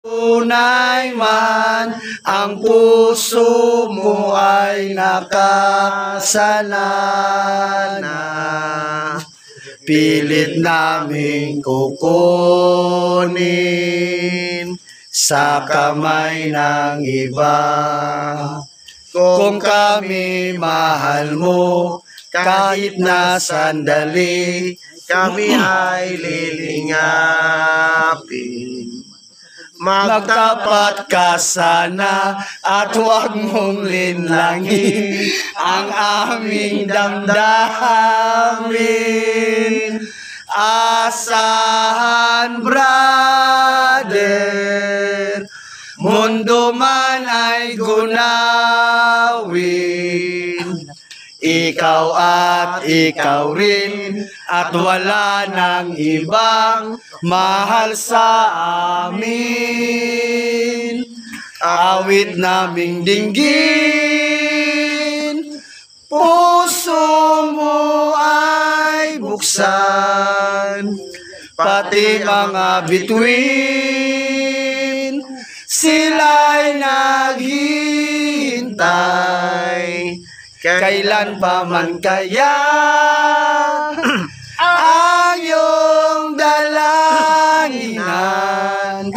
Tunay man ang puso mo ay nakasala na. Pilit naming kukunin sa kamay ng iba. Kung kami mahal mo, kahit na sandali, kami ay lilingapin. Magtapat ka sana at huwag mong linlangin ang aming damdamin. Asahan, brother, mundo man ay gunawin. Ikaw at ikaw rin, at wala nang ibang mahal sa amin. Awit naming dinggin, puso mo ay buksan, pati mga bituin, sila'y naghihintay. Kailan pa man kaya ang iyong dalanginan,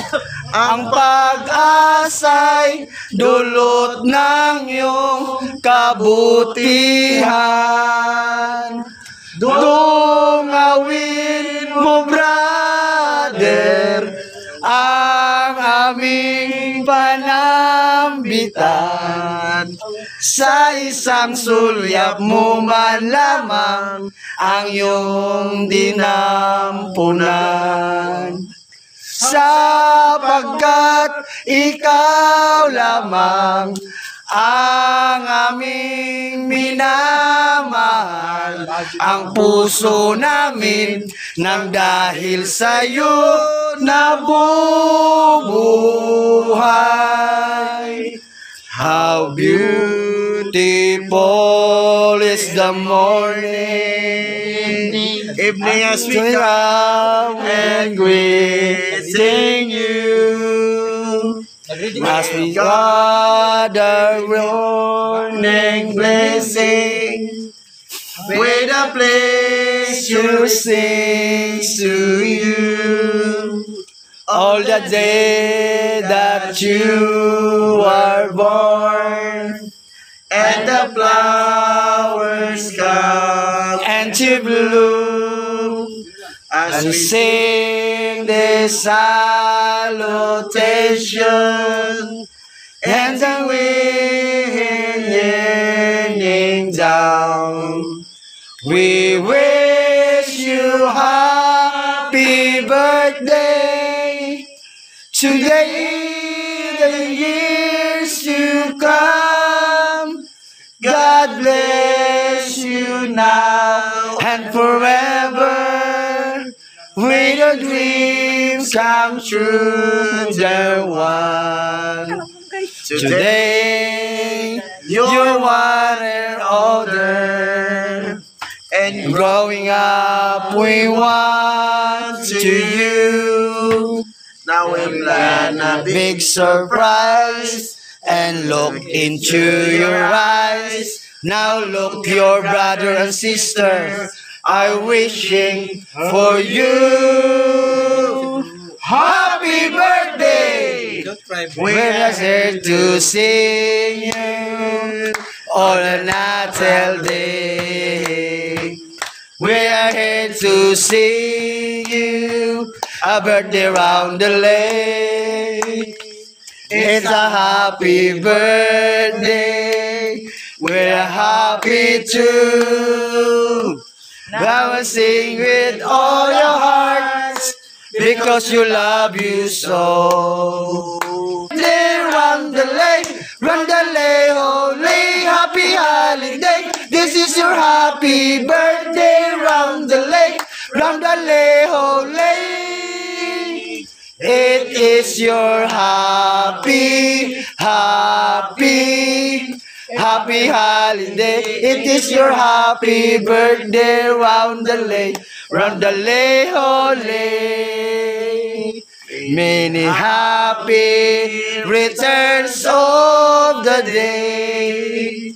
ang pag-asa'y dulot ng iyong kabutihan. Dungawin mo, brother, ang aming panambitan. Sa isang sulyap mo man lamang ang iyong dinampunan. Sapagkat ikaw lamang ang aming minamahal, ang puso namin nang dahil sa'yo nabubuhay. How beautiful is the morning, evening as we come and greeting you. As we gather morning blessing, with a pleasure sings to you. All the day that you are born, and the flowers come and to bloom, as we sing this salutation, and the wind yearning down. We wish you happy birthday, today, the years to come. God bless you now and forever. May your dreams come true, dear one. Today, you're 1 year older, and growing up we want to you. Now we plan a big surprise and look into your eyes. Now look, your brother and sister are wishing for you. Happy birthday! We're here to sing you on a Natal day. We are here to sing you a birthday round the lake. It's a happy birthday. We're happy too. Now we sing with all your hearts, because you love you so. Round the lake, holy, happy holiday. This is your happy birthday. Round the lake, holy. It is your happy holiday. It is your happy birthday. Round the lake, holy. Many happy returns of the day.